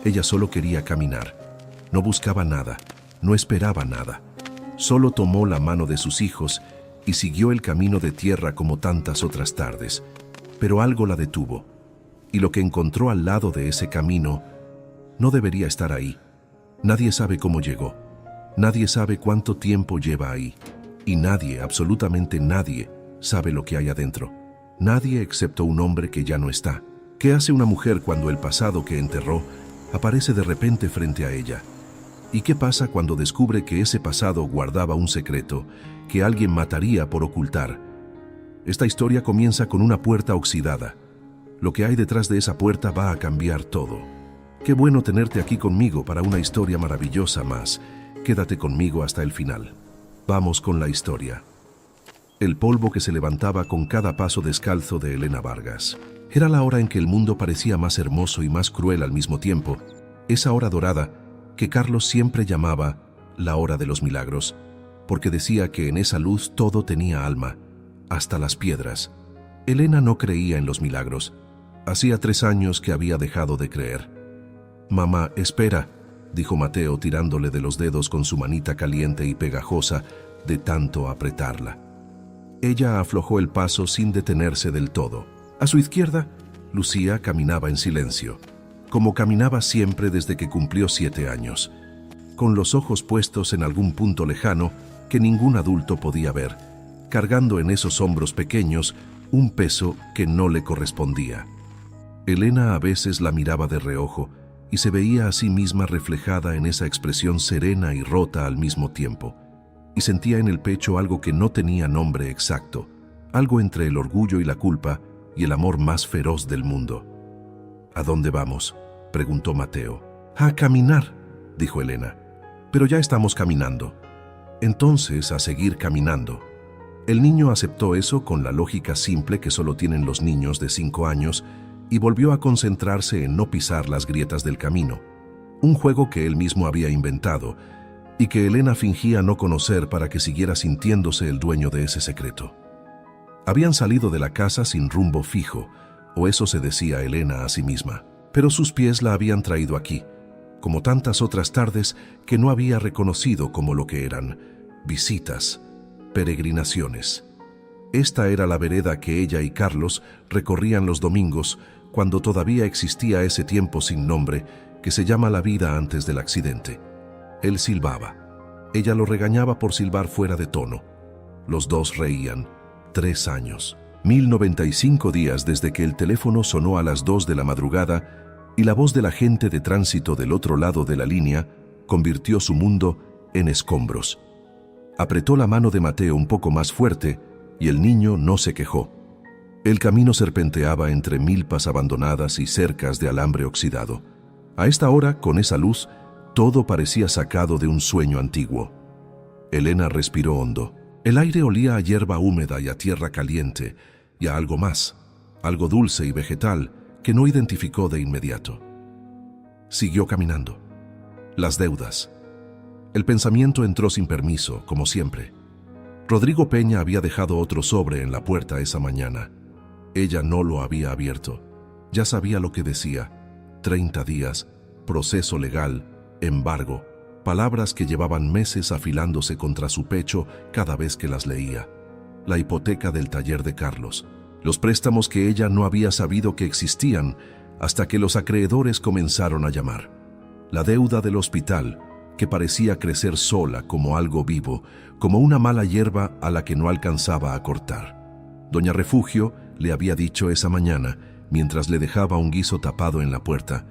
Ella solo quería caminar. No buscaba nada, no esperaba nada. Solo tomó la mano de sus hijos y siguió el camino de tierra como tantas otras tardes. Pero algo la detuvo, y lo que encontró al lado de ese camino no debería estar ahí. Nadie sabe cómo llegó, nadie sabe cuánto tiempo lleva ahí, y nadie, absolutamente nadie, sabe lo que hay adentro. Nadie excepto un hombre que ya no está. ¿Qué hace una mujer cuando el pasado que enterró aparece de repente frente a ella? ¿Y qué pasa cuando descubre que ese pasado guardaba un secreto que alguien mataría por ocultar? Esta historia comienza con una puerta oxidada. Lo que hay detrás de esa puerta va a cambiar todo. Qué bueno tenerte aquí conmigo para una historia maravillosa más. Quédate conmigo hasta el final. Vamos con la historia. El polvo que se levantaba con cada paso descalzo de Elena Vargas. Era la hora en que el mundo parecía más hermoso y más cruel al mismo tiempo. Esa hora dorada que Carlos siempre llamaba la hora de los milagros, porque decía que en esa luz todo tenía alma, hasta las piedras. Elena no creía en los milagros. Hacía 3 años que había dejado de creer. «Mamá, espera», dijo Mateo tirándole de los dedos con su manita caliente y pegajosa de tanto apretarla. Ella aflojó el paso sin detenerse del todo. A su izquierda, Lucía caminaba en silencio, como caminaba siempre desde que cumplió 7 años, con los ojos puestos en algún punto lejano que ningún adulto podía ver, cargando en esos hombros pequeños un peso que no le correspondía. Elena a veces la miraba de reojo y se veía a sí misma reflejada en esa expresión serena y rota al mismo tiempo, y sentía en el pecho algo que no tenía nombre exacto, algo entre el orgullo y la culpa y el amor más feroz del mundo. «¿A dónde vamos?», preguntó Mateo. «A caminar», dijo Elena. «Pero ya estamos caminando». «Entonces, a seguir caminando». El niño aceptó eso con la lógica simple que solo tienen los niños de 5 años y volvió a concentrarse en no pisar las grietas del camino, un juego que él mismo había inventado y que Elena fingía no conocer para que siguiera sintiéndose el dueño de ese secreto. Habían salido de la casa sin rumbo fijo, o eso se decía Elena a sí misma, pero sus pies la habían traído aquí, como tantas otras tardes que no había reconocido como lo que eran: visitas, peregrinaciones. Esta era la vereda que ella y Carlos recorrían los domingos cuando todavía existía ese tiempo sin nombre que se llama la vida antes del accidente. Él silbaba. Ella lo regañaba por silbar fuera de tono. Los dos reían. 3 años. 1095 días desde que el teléfono sonó a las 2 de la madrugada y la voz del agente de tránsito del otro lado de la línea convirtió su mundo en escombros. Apretó la mano de Mateo un poco más fuerte y el niño no se quejó. El camino serpenteaba entre milpas abandonadas y cercas de alambre oxidado. A esta hora, con esa luz, todo parecía sacado de un sueño antiguo. Elena respiró hondo. El aire olía a hierba húmeda y a tierra caliente, y a algo más, algo dulce y vegetal que no identificó de inmediato. Siguió caminando. Las deudas. El pensamiento entró sin permiso, como siempre. Rodrigo Peña había dejado otro sobre en la puerta esa mañana. Ella no lo había abierto. Ya sabía lo que decía: 30 días, proceso legal, embargo, palabras que llevaban meses afilándose contra su pecho cada vez que las leía. La hipoteca del taller de Carlos, los préstamos que ella no había sabido que existían hasta que los acreedores comenzaron a llamar. La deuda del hospital, que parecía crecer sola como algo vivo, como una mala hierba a la que no alcanzaba a cortar. Doña Refugio le había dicho esa mañana, mientras le dejaba un guiso tapado en la puerta: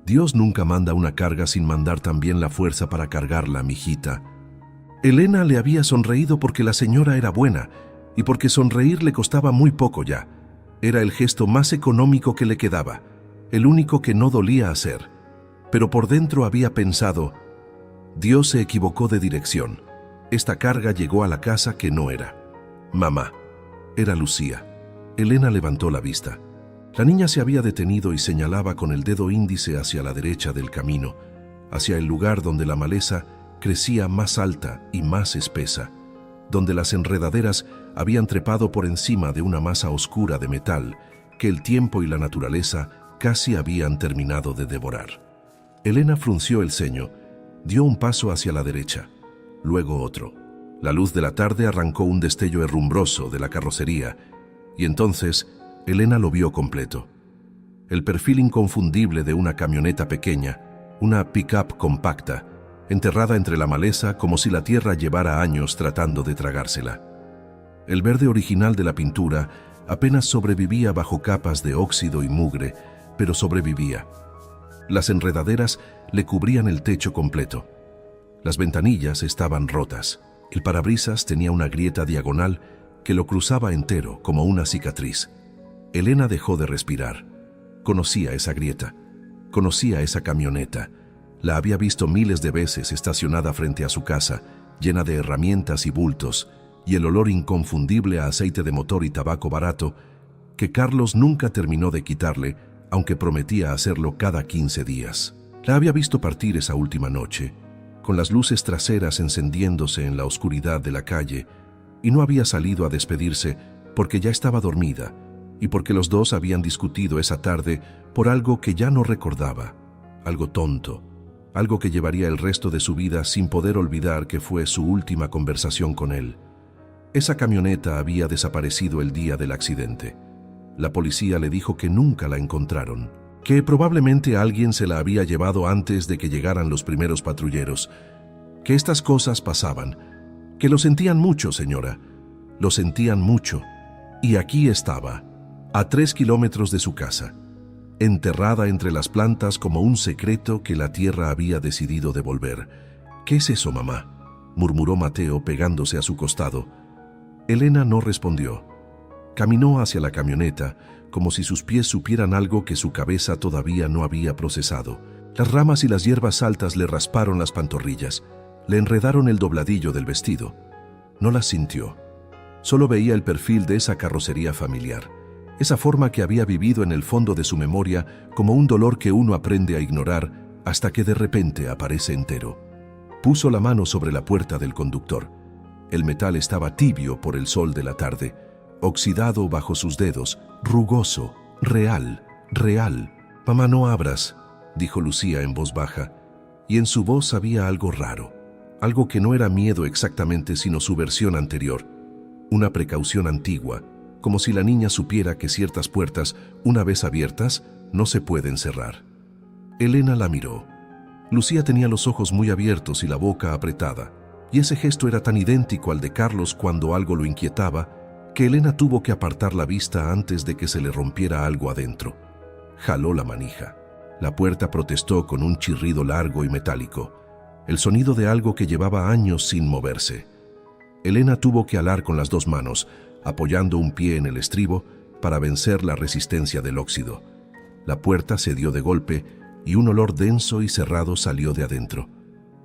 «Dios nunca manda una carga sin mandar también la fuerza para cargarla, mijita». Elena le había sonreído porque la señora era buena y porque sonreír le costaba muy poco ya. Era el gesto más económico que le quedaba, el único que no dolía hacer. Pero por dentro había pensado: Dios se equivocó de dirección. Esta carga llegó a la casa que no era. Mamá. Era Lucía. Elena levantó la vista. La niña se había detenido y señalaba con el dedo índice hacia la derecha del camino, hacia el lugar donde la maleza crecía más alta y más espesa, donde las enredaderas habían trepado por encima de una masa oscura de metal que el tiempo y la naturaleza casi habían terminado de devorar. Elena frunció el ceño, dio un paso hacia la derecha, luego otro. La luz de la tarde arrancó un destello herrumbroso de la carrocería, y entonces Elena lo vio completo. El perfil inconfundible de una camioneta pequeña, una pick-up compacta, enterrada entre la maleza como si la tierra llevara años tratando de tragársela. El verde original de la pintura apenas sobrevivía bajo capas de óxido y mugre, pero sobrevivía. Las enredaderas le cubrían el techo completo. Las ventanillas estaban rotas. El parabrisas tenía una grieta diagonal que lo cruzaba entero como una cicatriz. Elena dejó de respirar. Conocía esa grieta. Conocía esa camioneta. La había visto miles de veces estacionada frente a su casa, llena de herramientas y bultos, y el olor inconfundible a aceite de motor y tabaco barato que Carlos nunca terminó de quitarle, aunque prometía hacerlo cada 15 días. La había visto partir esa última noche, con las luces traseras encendiéndose en la oscuridad de la calle, y no había salido a despedirse porque ya estaba dormida y porque los dos habían discutido esa tarde por algo que ya no recordaba, algo tonto, algo que llevaría el resto de su vida sin poder olvidar que fue su última conversación con él. Esa camioneta había desaparecido el día del accidente. La policía le dijo que nunca la encontraron, que probablemente alguien se la había llevado antes de que llegaran los primeros patrulleros, que estas cosas pasaban, que lo sentían mucho, señora, lo sentían mucho. Y aquí estaba, a 3 kilómetros de su casa, enterrada entre las plantas como un secreto que la tierra había decidido devolver. «¿Qué es eso, mamá?», murmuró Mateo pegándose a su costado. Elena no respondió. Caminó hacia la camioneta, como si sus pies supieran algo que su cabeza todavía no había procesado. Las ramas y las hierbas altas le rasparon las pantorrillas, le enredaron el dobladillo del vestido. No las sintió. Solo veía el perfil de esa carrocería familiar, esa forma que había vivido en el fondo de su memoria como un dolor que uno aprende a ignorar hasta que de repente aparece entero. Puso la mano sobre la puerta del conductor. El metal estaba tibio por el sol de la tarde, oxidado bajo sus dedos, rugoso, real, real. «Mamá, no abras», dijo Lucía en voz baja, y en su voz había algo raro, algo que no era miedo exactamente sino su versión anterior, una precaución antigua, como si la niña supiera que ciertas puertas, una vez abiertas, no se pueden cerrar. Elena la miró. Lucía tenía los ojos muy abiertos y la boca apretada, y ese gesto era tan idéntico al de Carlos cuando algo lo inquietaba, que Elena tuvo que apartar la vista antes de que se le rompiera algo adentro. Jaló la manija. La puerta protestó con un chirrido largo y metálico, el sonido de algo que llevaba años sin moverse. Elena tuvo que alar con las 2 manos, apoyando un pie en el estribo para vencer la resistencia del óxido. La puerta cedió de golpe y un olor denso y cerrado salió de adentro.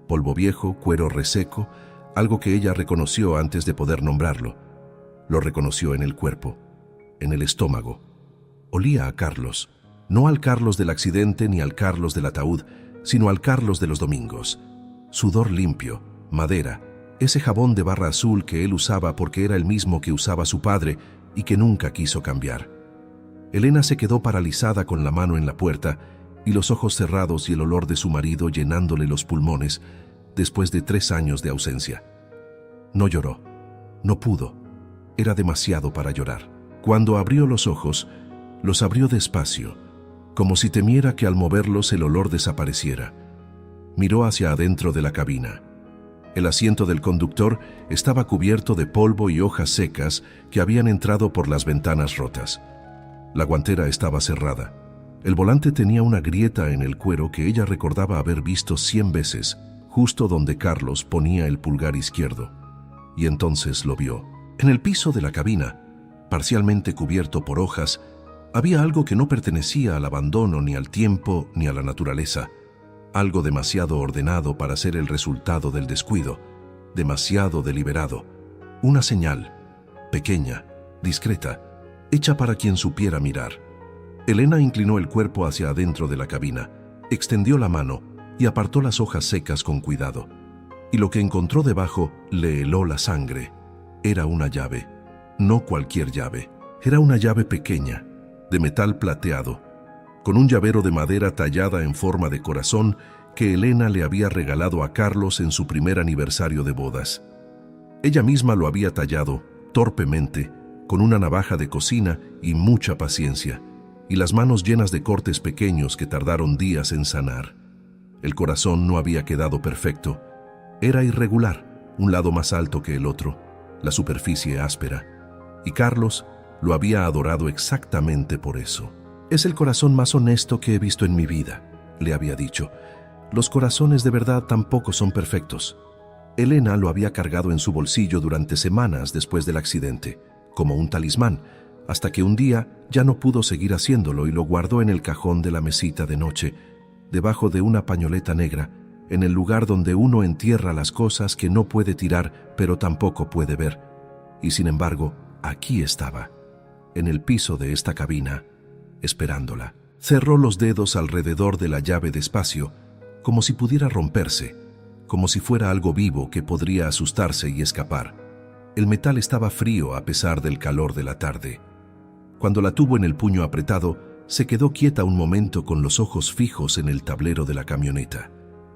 Polvo viejo, cuero reseco, algo que ella reconoció antes de poder nombrarlo. Lo reconoció en el cuerpo, en el estómago. Olía a Carlos, no al Carlos del accidente ni al Carlos del ataúd, sino al Carlos de los domingos. Sudor limpio, madera, ese jabón de barra azul que él usaba porque era el mismo que usaba su padre y que nunca quiso cambiar. Elena se quedó paralizada con la mano en la puerta y los ojos cerrados y el olor de su marido llenándole los pulmones después de 3 años de ausencia. No lloró, no pudo, era demasiado para llorar. Cuando abrió los ojos, los abrió despacio, como si temiera que al moverlos el olor desapareciera. Miró hacia adentro de la cabina. El asiento del conductor estaba cubierto de polvo y hojas secas que habían entrado por las ventanas rotas. La guantera estaba cerrada. El volante tenía una grieta en el cuero que ella recordaba haber visto 100 veces, justo donde Carlos ponía el pulgar izquierdo. Y entonces lo vio. En el piso de la cabina, parcialmente cubierto por hojas, había algo que no pertenecía al abandono ni al tiempo ni a la naturaleza. Algo demasiado ordenado para ser el resultado del descuido, demasiado deliberado. Una señal, pequeña, discreta, hecha para quien supiera mirar. Elena inclinó el cuerpo hacia adentro de la cabina, extendió la mano y apartó las hojas secas con cuidado. Y lo que encontró debajo le heló la sangre. Era una llave, no cualquier llave. Era una llave pequeña, de metal plateado, con un llavero de madera tallada en forma de corazón que Elena le había regalado a Carlos en su primer aniversario de bodas. Ella misma lo había tallado, torpemente, con una navaja de cocina y mucha paciencia, y las manos llenas de cortes pequeños que tardaron días en sanar. El corazón no había quedado perfecto. Era irregular, un lado más alto que el otro, la superficie áspera, y Carlos lo había adorado exactamente por eso. «Es el corazón más honesto que he visto en mi vida», le había dicho. «Los corazones de verdad tampoco son perfectos». Elena lo había cargado en su bolsillo durante semanas después del accidente, como un talismán, hasta que un día ya no pudo seguir haciéndolo y lo guardó en el cajón de la mesita de noche, debajo de una pañoleta negra, en el lugar donde uno entierra las cosas que no puede tirar pero tampoco puede ver. Y sin embargo, aquí estaba, en el piso de esta cabina, esperándola. Cerró los dedos alrededor de la llave despacio, como si pudiera romperse, como si fuera algo vivo que podría asustarse y escapar. El metal estaba frío a pesar del calor de la tarde. Cuando la tuvo en el puño apretado, se quedó quieta un momento con los ojos fijos en el tablero de la camioneta,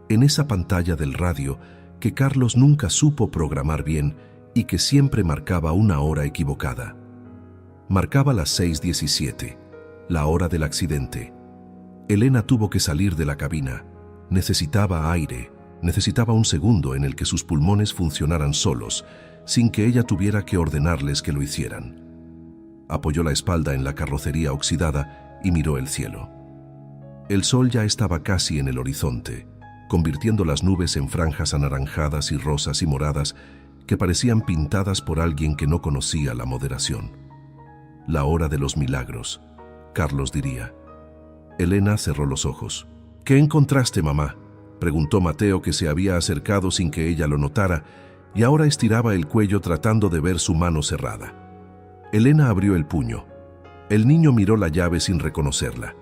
en esa pantalla del radio que Carlos nunca supo programar bien y que siempre marcaba una hora equivocada. Marcaba las 6:17, la hora del accidente. Elena tuvo que salir de la cabina. Necesitaba aire, necesitaba un segundo en el que sus pulmones funcionaran solos, sin que ella tuviera que ordenarles que lo hicieran. Apoyó la espalda en la carrocería oxidada y miró el cielo. El sol ya estaba casi en el horizonte, convirtiendo las nubes en franjas anaranjadas y rosas y moradas que parecían pintadas por alguien que no conocía la moderación. La hora de los milagros, Carlos diría. Elena cerró los ojos. «¿Qué encontraste, mamá?», preguntó Mateo, que se había acercado sin que ella lo notara y ahora estiraba el cuello tratando de ver su mano cerrada. Elena abrió el puño. El niño miró la llave sin reconocerla.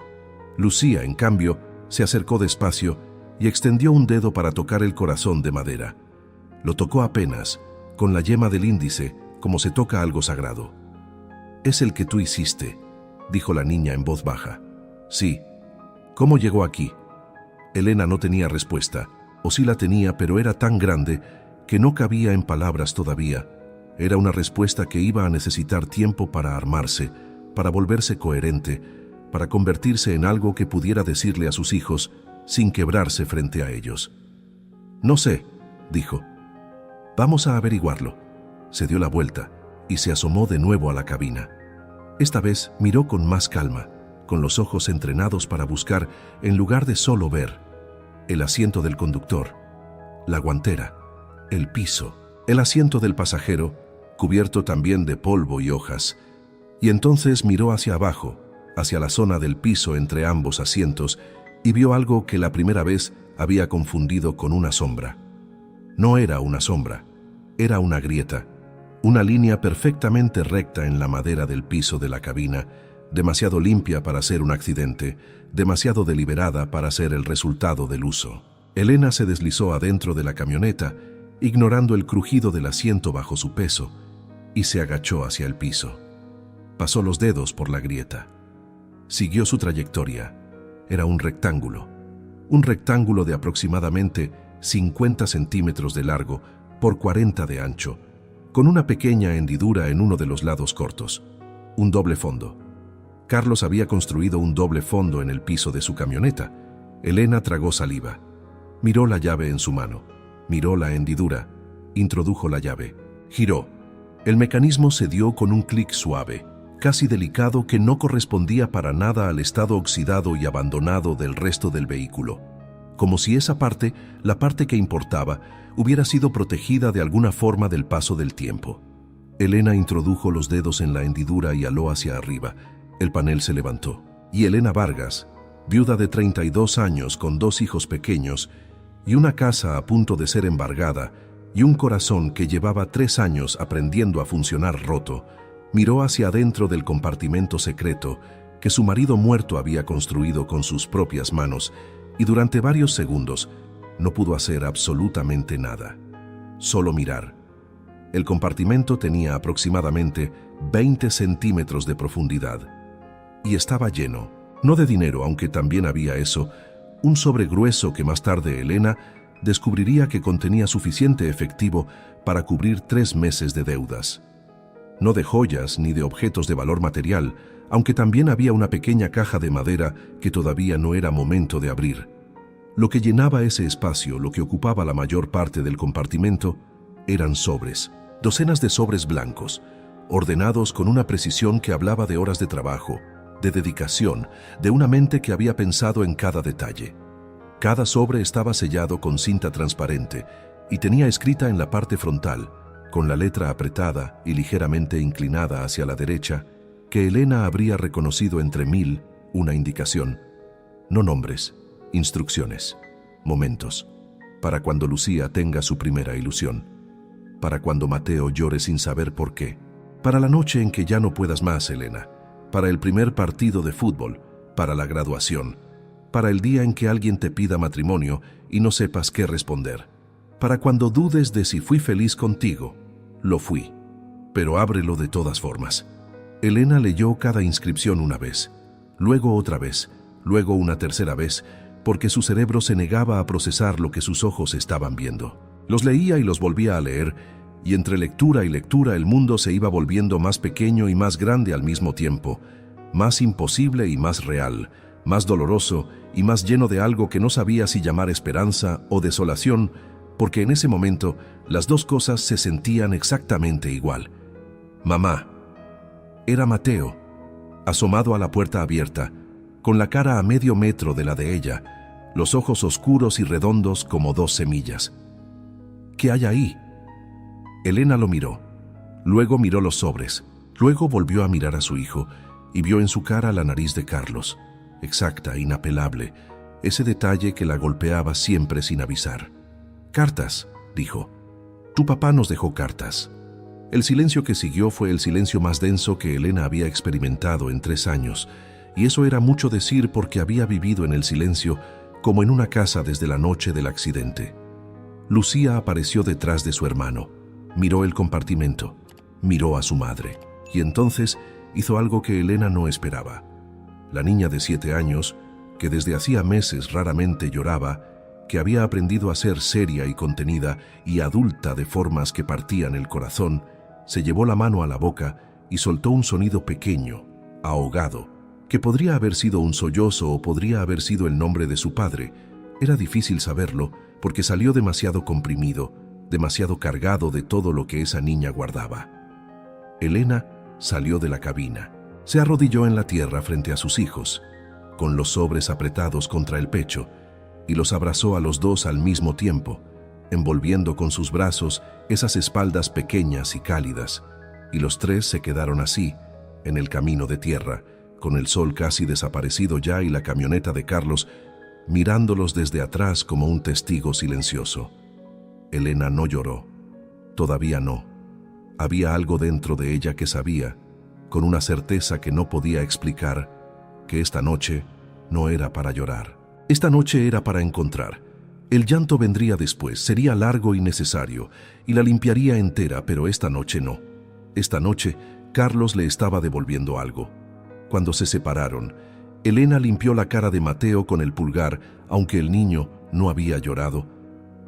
Lucía, en cambio, se acercó despacio y extendió un dedo para tocar el corazón de madera. Lo tocó apenas, con la yema del índice, como se toca algo sagrado. «Es el que tú hiciste», dijo la niña en voz baja. «Sí». «¿Cómo llegó aquí?». Elena no tenía respuesta, o sí la tenía, pero era tan grande que no cabía en palabras todavía. Era una respuesta que iba a necesitar tiempo para armarse, para volverse coherente, para convertirse en algo que pudiera decirle a sus hijos sin quebrarse frente a ellos. «No sé», dijo. «Vamos a averiguarlo». Se dio la vuelta y se asomó de nuevo a la cabina. Esta vez miró con más calma, con los ojos entrenados para buscar, en lugar de solo ver, el asiento del conductor, la guantera, el piso, el asiento del pasajero, cubierto también de polvo y hojas, y entonces miró hacia abajo, hacia la zona del piso entre ambos asientos, y vio algo que la primera vez había confundido con una sombra. No era una sombra, era una grieta, una línea perfectamente recta en la madera del piso de la cabina, demasiado limpia para ser un accidente, demasiado deliberada para ser el resultado del uso. Elena se deslizó adentro de la camioneta, ignorando el crujido del asiento bajo su peso, y se agachó hacia el piso. Pasó los dedos por la grieta. Siguió su trayectoria. Era un rectángulo de aproximadamente 50 centímetros de largo por 40 de ancho, con una pequeña hendidura en uno de los lados cortos. Un doble fondo. Carlos había construido un doble fondo en el piso de su camioneta. Elena tragó saliva. Miró la llave en su mano. Miró la hendidura. Introdujo la llave. Giró. El mecanismo se dio con un clic suave, casi delicado, que no correspondía para nada al estado oxidado y abandonado del resto del vehículo. Como si esa parte, la parte que importaba, hubiera sido protegida de alguna forma del paso del tiempo. Elena introdujo los dedos en la hendidura y aló hacia arriba. El panel se levantó. Y Elena Vargas, viuda de 32 años con 2 hijos pequeños y una casa a punto de ser embargada y un corazón que llevaba 3 años aprendiendo a funcionar roto, miró hacia adentro del compartimento secreto que su marido muerto había construido con sus propias manos, y durante varios segundos no pudo hacer absolutamente nada. Solo mirar. El compartimento tenía aproximadamente 20 centímetros de profundidad y estaba lleno. No de dinero, aunque también había eso, un sobre grueso que más tarde Elena descubriría que contenía suficiente efectivo para cubrir 3 meses de deudas. No de joyas ni de objetos de valor material, aunque también había una pequeña caja de madera que todavía no era momento de abrir. Lo que llenaba ese espacio, lo que ocupaba la mayor parte del compartimento, eran sobres, docenas de sobres blancos, ordenados con una precisión que hablaba de horas de trabajo, de dedicación, de una mente que había pensado en cada detalle. Cada sobre estaba sellado con cinta transparente y tenía escrita en la parte frontal, con la letra apretada y ligeramente inclinada hacia la derecha, que Elena habría reconocido entre 1000 una indicación. No nombres, instrucciones, momentos, para cuando Lucía tenga su primera ilusión, para cuando Mateo llore sin saber por qué, para la noche en que ya no puedas más, Elena, para el primer partido de fútbol, para la graduación, para el día en que alguien te pida matrimonio y no sepas qué responder, para cuando dudes de si fui feliz contigo. Lo fui, pero ábrelo de todas formas. Elena leyó cada inscripción una vez, luego otra vez, luego una tercera vez, porque su cerebro se negaba a procesar lo que sus ojos estaban viendo. Los leía y los volvía a leer, y entre lectura y lectura el mundo se iba volviendo más pequeño y más grande al mismo tiempo, más imposible y más real, más doloroso y más lleno de algo que no sabía si llamar esperanza o desolación, porque en ese momento las dos cosas se sentían exactamente igual. Mamá. Era Mateo, asomado a la puerta abierta, con la cara a medio metro de la de ella, los ojos oscuros y redondos como 2 semillas. ¿Qué hay ahí? Elena lo miró, luego miró los sobres, luego volvió a mirar a su hijo y vio en su cara la nariz de Carlos, exacta, inapelable, ese detalle que la golpeaba siempre sin avisar. «Cartas», dijo. «Tu papá nos dejó cartas». El silencio que siguió fue el silencio más denso que Elena había experimentado en 3 años, y eso era mucho decir porque había vivido en el silencio como en una casa desde la noche del accidente. Lucía apareció detrás de su hermano, miró el compartimento, miró a su madre, y entonces hizo algo que Elena no esperaba. La niña de 7 años, que desde hacía meses raramente lloraba, que había aprendido a ser seria y contenida y adulta de formas que partían el corazón, se llevó la mano a la boca y soltó un sonido pequeño, ahogado, que podría haber sido un sollozo o podría haber sido el nombre de su padre. Era difícil saberlo porque salió demasiado comprimido, demasiado cargado de todo lo que esa niña guardaba. Elena salió de la cabina, se arrodilló en la tierra frente a sus hijos, con los sobres apretados contra el pecho, y los abrazó a los dos al mismo tiempo, envolviendo con sus brazos esas espaldas pequeñas y cálidas, y los 3 se quedaron así, en el camino de tierra, con el sol casi desaparecido ya y la camioneta de Carlos, mirándolos desde atrás como un testigo silencioso. Elena no lloró, todavía no. Había algo dentro de ella que sabía, con una certeza que no podía explicar, que esta noche no era para llorar. Esta noche era para encontrar. El llanto vendría después, sería largo y necesario, y la limpiaría entera, pero esta noche no. Esta noche, Carlos le estaba devolviendo algo. Cuando se separaron, Elena limpió la cara de Mateo con el pulgar, aunque el niño no había llorado.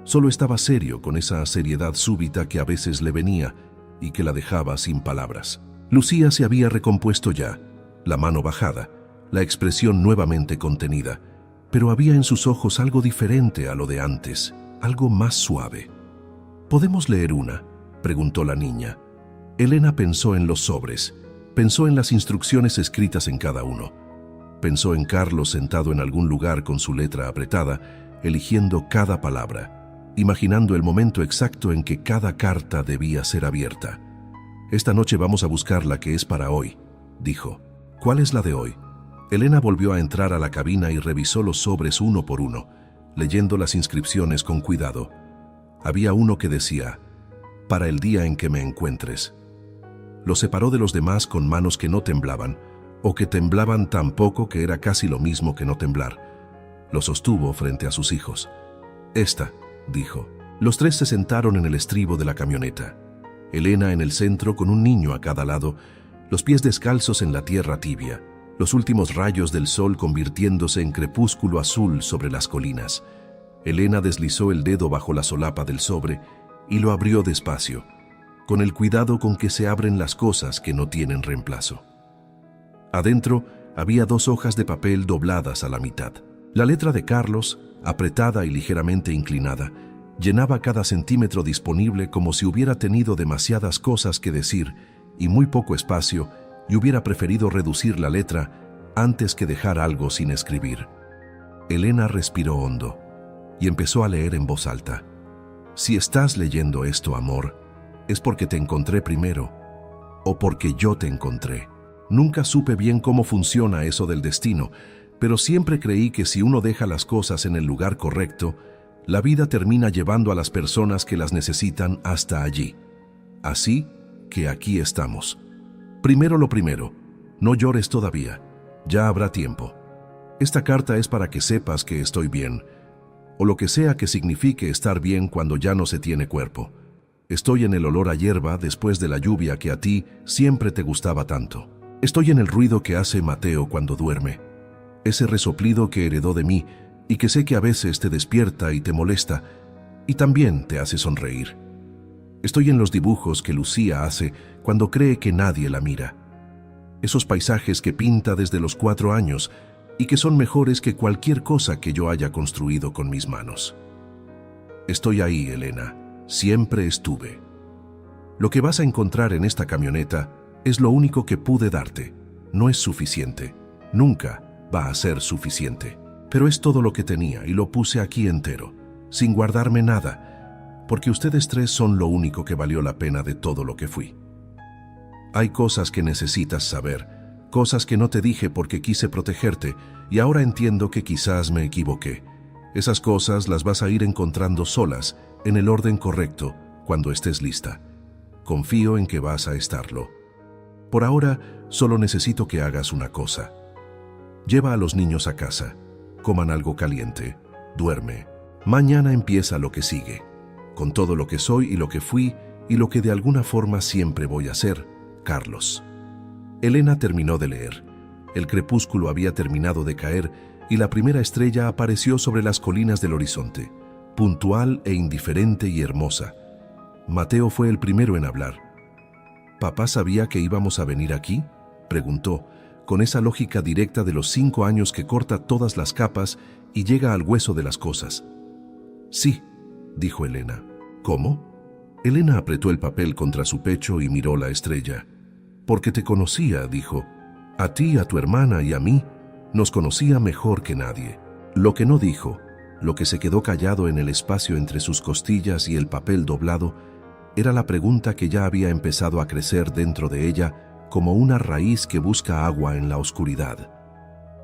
Solo estaba serio, con esa seriedad súbita que a veces le venía y que la dejaba sin palabras. Lucía se había recompuesto ya, la mano bajada, la expresión nuevamente contenida, pero había en sus ojos algo diferente a lo de antes, algo más suave. «¿Podemos leer una?», preguntó la niña. Elena pensó en los sobres, pensó en las instrucciones escritas en cada uno. Pensó en Carlos sentado en algún lugar con su letra apretada, eligiendo cada palabra, imaginando el momento exacto en que cada carta debía ser abierta. «Esta noche vamos a buscar la que es para hoy», dijo. «¿Cuál es la de hoy?». Elena volvió a entrar a la cabina y revisó los sobres uno por uno, leyendo las inscripciones con cuidado. Había uno que decía, «Para el día en que me encuentres». Lo separó de los demás con manos que no temblaban, o que temblaban tan poco que era casi lo mismo que no temblar. Lo sostuvo frente a sus hijos. «Esta», dijo. Los 3 se sentaron en el estribo de la camioneta. Elena en el centro con un niño a cada lado, los pies descalzos en la tierra tibia, los últimos rayos del sol convirtiéndose en crepúsculo azul sobre las colinas. Elena deslizó el dedo bajo la solapa del sobre y lo abrió despacio, con el cuidado con que se abren las cosas que no tienen reemplazo. Adentro había 2 hojas de papel dobladas a la mitad. La letra de Carlos, apretada y ligeramente inclinada, llenaba cada centímetro disponible como si hubiera tenido demasiadas cosas que decir y muy poco espacio, y hubiera preferido reducir la letra antes que dejar algo sin escribir. Elena respiró hondo y empezó a leer en voz alta. Si estás leyendo esto, amor, es porque te encontré primero, o porque yo te encontré. Nunca supe bien cómo funciona eso del destino, pero siempre creí que si uno deja las cosas en el lugar correcto, la vida termina llevando a las personas que las necesitan hasta allí. Así que aquí estamos. Primero lo primero, no llores todavía, ya habrá tiempo. Esta carta es para que sepas que estoy bien, o lo que sea que signifique estar bien cuando ya no se tiene cuerpo. Estoy en el olor a hierba después de la lluvia que a ti siempre te gustaba tanto. Estoy en el ruido que hace Mateo cuando duerme, ese resoplido que heredó de mí y que sé que a veces te despierta y te molesta y también te hace sonreír. Estoy en los dibujos que Lucía hace cuando cree que nadie la mira, esos paisajes que pinta desde los 4 años y que son mejores que cualquier cosa que yo haya construido con mis manos. Estoy ahí, Elena. Siempre estuve. Lo que vas a encontrar en esta camioneta es lo único que pude darte. No es suficiente. Nunca va a ser suficiente. Pero es todo lo que tenía y lo puse aquí entero, sin guardarme nada, porque ustedes 3 son lo único que valió la pena de todo lo que fui. Hay cosas que necesitas saber, cosas que no te dije porque quise protegerte y ahora entiendo que quizás me equivoqué. Esas cosas las vas a ir encontrando solas, en el orden correcto, cuando estés lista. Confío en que vas a estarlo. Por ahora, solo necesito que hagas una cosa. Lleva a los niños a casa, coman algo caliente, duerme. Mañana empieza lo que sigue, con todo lo que soy y lo que fui y lo que de alguna forma siempre voy a ser, Carlos. Elena terminó de leer. El crepúsculo había terminado de caer y la primera estrella apareció sobre las colinas del horizonte, puntual e indiferente y hermosa. Mateo fue el primero en hablar. ¿Papá sabía que íbamos a venir aquí?, preguntó, con esa lógica directa de los 5 años que corta todas las capas y llega al hueso de las cosas. Sí, dijo Elena. ¿Cómo? Elena apretó el papel contra su pecho y miró la estrella. Porque te conocía, dijo. A ti, a tu hermana y a mí, nos conocía mejor que nadie. Lo que no dijo, lo que se quedó callado en el espacio entre sus costillas y el papel doblado, era la pregunta que ya había empezado a crecer dentro de ella como una raíz que busca agua en la oscuridad.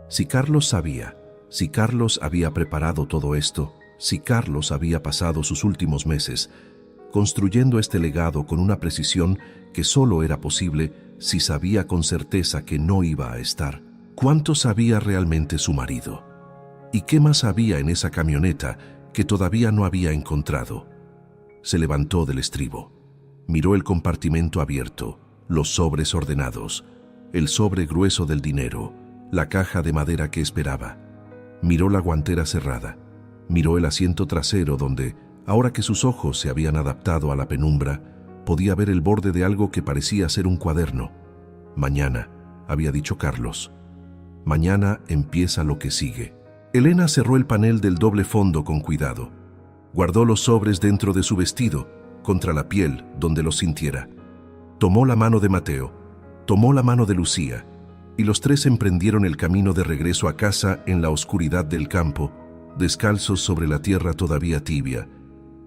Si Carlos sabía, si Carlos había preparado todo esto, si Carlos había pasado sus últimos meses construyendo este legado con una precisión que solo era posible si sabía con certeza que no iba a estar, ¿cuánto sabía realmente su marido? ¿Y qué más había en esa camioneta que todavía no había encontrado? Se levantó del estribo. Miró el compartimento abierto, los sobres ordenados, el sobre grueso del dinero, la caja de madera que esperaba. Miró la guantera cerrada. Miró el asiento trasero donde, ahora que sus ojos se habían adaptado a la penumbra, podía ver el borde de algo que parecía ser un cuaderno. Mañana, había dicho Carlos. Mañana empieza lo que sigue. Elena cerró el panel del doble fondo con cuidado. Guardó los sobres dentro de su vestido, contra la piel, donde los sintiera. Tomó la mano de Mateo, tomó la mano de Lucía, y los 3 emprendieron el camino de regreso a casa en la oscuridad del campo, descalzos sobre la tierra todavía tibia,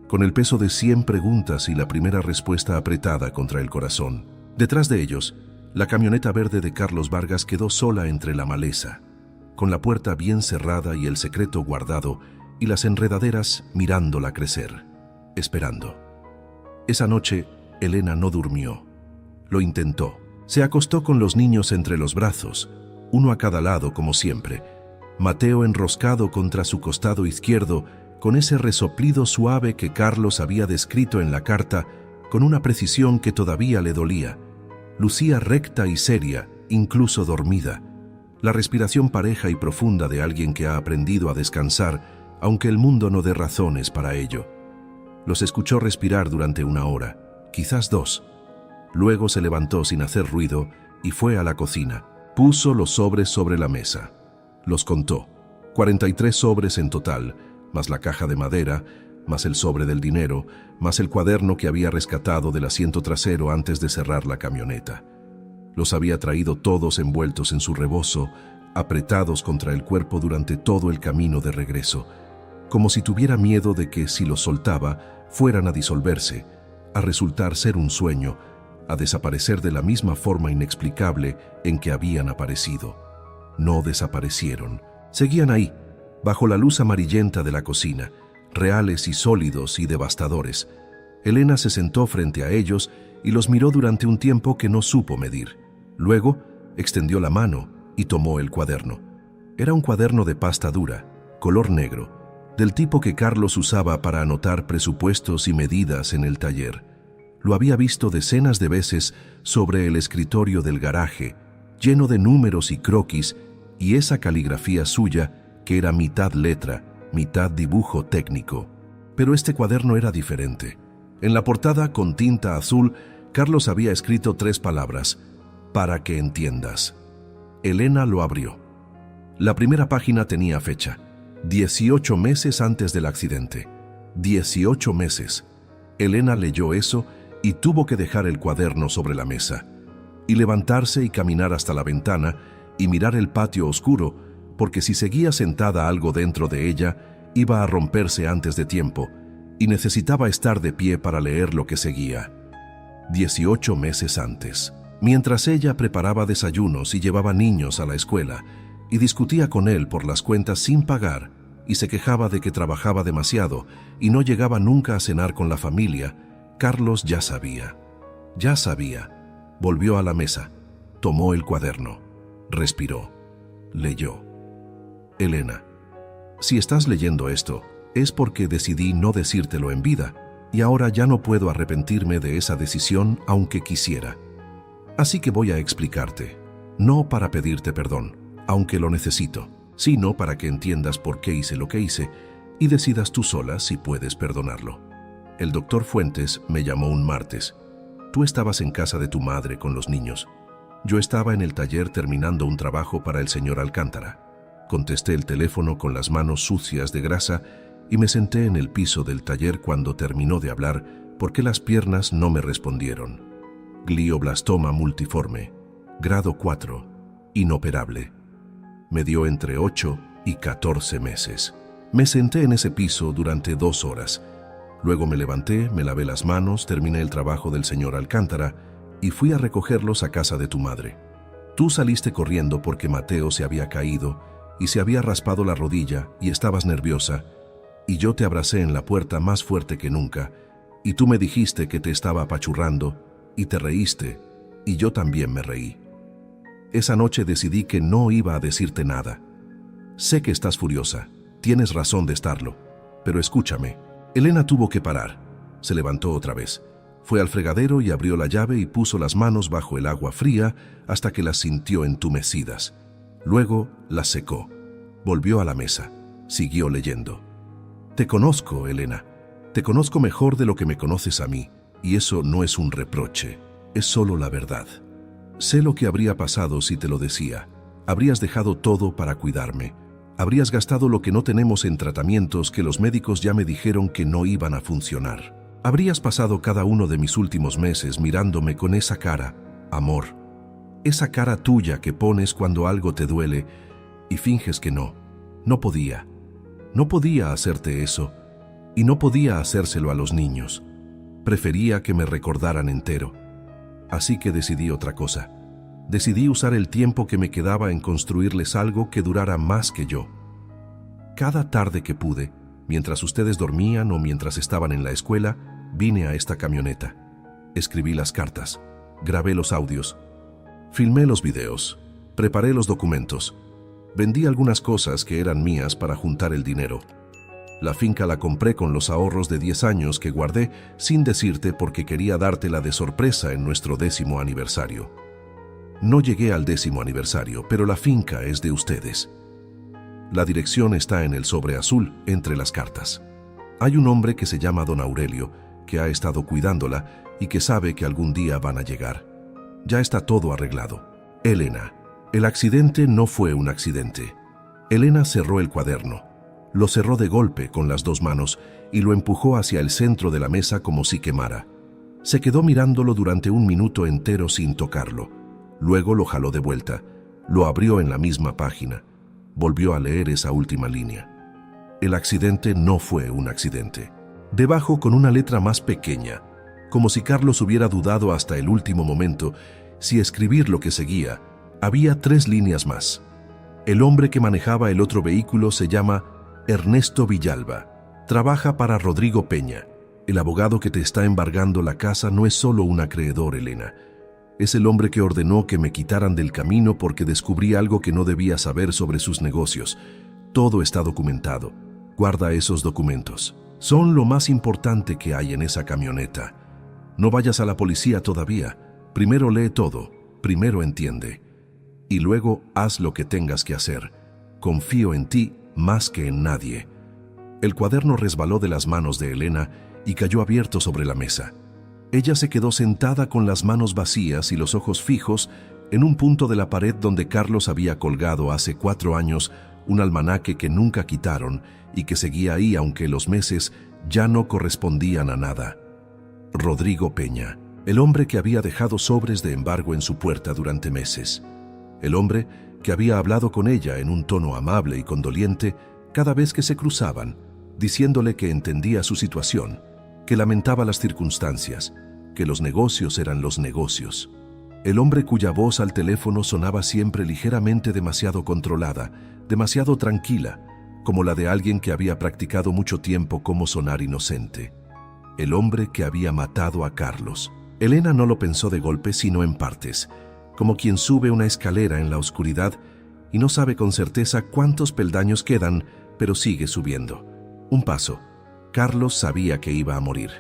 con el peso de 100 preguntas y la primera respuesta apretada contra el corazón. Detrás de ellos, la camioneta verde de Carlos Vargas quedó sola entre la maleza, con la puerta bien cerrada y el secreto guardado, y las enredaderas mirándola crecer, esperando. Esa noche, Elena no durmió. Lo intentó. Se acostó con los niños entre los brazos, uno a cada lado como siempre, Mateo enroscado contra su costado izquierdo, con ese resoplido suave que Carlos había descrito en la carta, con una precisión que todavía le dolía. Lucía recta y seria, incluso dormida. la respiración pareja y profunda de alguien que ha aprendido a descansar, aunque el mundo no dé razones para ello. Los escuchó respirar durante 1 hora, quizás 2. Luego se levantó sin hacer ruido y fue a la cocina. Puso los sobres sobre la mesa. Los contó. 43 sobres en total, más la caja de madera, más el sobre del dinero, más el cuaderno que había rescatado del asiento trasero antes de cerrar la camioneta. Los había traído todos envueltos en su rebozo, apretados contra el cuerpo durante todo el camino de regreso, como si tuviera miedo de que, si los soltaba, fueran a disolverse, a resultar ser un sueño, a desaparecer de la misma forma inexplicable en que habían aparecido. No desaparecieron. Seguían ahí, bajo la luz amarillenta de la cocina, reales y sólidos y devastadores. Elena se sentó frente a ellos y los miró durante un tiempo que no supo medir. Luego, extendió la mano y tomó el cuaderno. Era un cuaderno de pasta dura, color negro, del tipo que Carlos usaba para anotar presupuestos y medidas en el taller. Lo había visto decenas de veces sobre el escritorio del garaje, lleno de números y croquis, y esa caligrafía suya que era mitad letra, mitad dibujo técnico. Pero este cuaderno era diferente. En la portada, con tinta azul, Carlos había escrito 3 palabras: para que entiendas. Elena lo abrió. La primera página tenía fecha: 18 meses antes del accidente. 18 meses. Elena leyó eso y tuvo que dejar el cuaderno sobre la mesa, y levantarse y caminar hasta la ventana y mirar el patio oscuro, porque si seguía sentada algo dentro de ella, iba a romperse antes de tiempo, y necesitaba estar de pie para leer lo que seguía. 18 meses antes. Mientras ella preparaba desayunos y llevaba niños a la escuela, y discutía con él por las cuentas sin pagar, y se quejaba de que trabajaba demasiado y no llegaba nunca a cenar con la familia, Carlos ya sabía. Ya sabía. Volvió a la mesa, tomó el cuaderno, respiró, leyó. Elena, si estás leyendo esto, es porque decidí no decírtelo en vida, y ahora ya no puedo arrepentirme de esa decisión aunque quisiera. Así que voy a explicarte, no para pedirte perdón, aunque lo necesito, sino para que entiendas por qué hice lo que hice y decidas tú sola si puedes perdonarlo. El doctor Fuentes me llamó un martes. Tú estabas en casa de tu madre con los niños. Yo estaba en el taller terminando un trabajo para el señor Alcántara. Contesté el teléfono con las manos sucias de grasa y me senté en el piso del taller cuando terminó de hablar porque las piernas no me respondieron. Glioblastoma multiforme, grado 4, inoperable. Me dio entre 8 y 14 meses. Me senté en ese piso durante 2 horas. Luego me levanté, me lavé las manos, terminé el trabajo del señor Alcántara y fui a recogerlos a casa de tu madre. Tú saliste corriendo porque Mateo se había caído y se había raspado la rodilla y estabas nerviosa, y yo te abracé en la puerta más fuerte que nunca, y tú me dijiste que te estaba apachurrando, y te reíste, y yo también me reí. Esa noche decidí que no iba a decirte nada. Sé que estás furiosa, tienes razón de estarlo, pero escúchame. Elena tuvo que parar. Se levantó otra vez. Fue al fregadero y abrió la llave y puso las manos bajo el agua fría hasta que las sintió entumecidas. Luego las secó. Volvió a la mesa. Siguió leyendo. Te conozco, Elena. Te conozco mejor de lo que me conoces a mí, y eso no es un reproche, es solo la verdad. Sé lo que habría pasado si te lo decía. Habrías dejado todo para cuidarme. Habrías gastado lo que no tenemos en tratamientos que los médicos ya me dijeron que no iban a funcionar. Habrías pasado cada uno de mis últimos meses mirándome con esa cara, amor. Esa cara tuya que pones cuando algo te duele y finges que no. No podía. No podía hacerte eso. Y no podía hacérselo a los niños. Prefería que me recordaran entero. Así que decidí otra cosa. Decidí usar el tiempo que me quedaba en construirles algo que durara más que yo. Cada tarde que pude, mientras ustedes dormían o mientras estaban en la escuela, vine a esta camioneta. Escribí las cartas, grabé los audios, filmé los videos, preparé los documentos, vendí algunas cosas que eran mías para juntar el dinero. La finca la compré con los ahorros de 10 años que guardé sin decirte porque quería dártela de sorpresa en nuestro 10º aniversario. No llegué al 10º aniversario, pero la finca es de ustedes. La dirección está en el sobre azul, entre las cartas. Hay un hombre que se llama Don Aurelio, que ha estado cuidándola y que sabe que algún día van a llegar. Ya está todo arreglado. Elena. El accidente no fue un accidente. Elena cerró el cuaderno. Lo cerró de golpe con las 2 manos y lo empujó hacia el centro de la mesa como si quemara. Se quedó mirándolo durante 1 minuto entero sin tocarlo. Luego lo jaló de vuelta. Lo abrió en la misma página. Volvió a leer esa última línea. El accidente no fue un accidente. Debajo, con una letra más pequeña, como si Carlos hubiera dudado hasta el último momento si escribir lo que seguía, había 3 líneas más. El hombre que manejaba el otro vehículo se llama Ernesto Villalba. Trabaja para Rodrigo Peña. El abogado que te está embargando la casa no es solo un acreedor, Elena. Es el hombre que ordenó que me quitaran del camino porque descubrí algo que no debía saber sobre sus negocios. Todo está documentado. Guarda esos documentos. Son lo más importante que hay en esa camioneta. No vayas a la policía todavía. Primero lee todo. Primero entiende. Y luego haz lo que tengas que hacer. Confío en ti más que en nadie. El cuaderno resbaló de las manos de Elena y cayó abierto sobre la mesa. Ella se quedó sentada con las manos vacías y los ojos fijos en un punto de la pared donde Carlos había colgado hace 4 años un almanaque que nunca quitaron y que seguía ahí aunque los meses ya no correspondían a nada. Rodrigo Peña, el hombre que había dejado sobres de embargo en su puerta durante meses. El hombre que había hablado con ella en un tono amable y condoliente cada vez que se cruzaban, diciéndole que entendía su situación, que lamentaba las circunstancias, que los negocios eran los negocios. El hombre cuya voz al teléfono sonaba siempre ligeramente demasiado controlada, demasiado tranquila, como la de alguien que había practicado mucho tiempo cómo sonar inocente. El hombre que había matado a Carlos. Elena no lo pensó de golpe, sino en partes, como quien sube una escalera en la oscuridad y no sabe con certeza cuántos peldaños quedan, pero sigue subiendo. Un paso. Carlos sabía que iba a morir.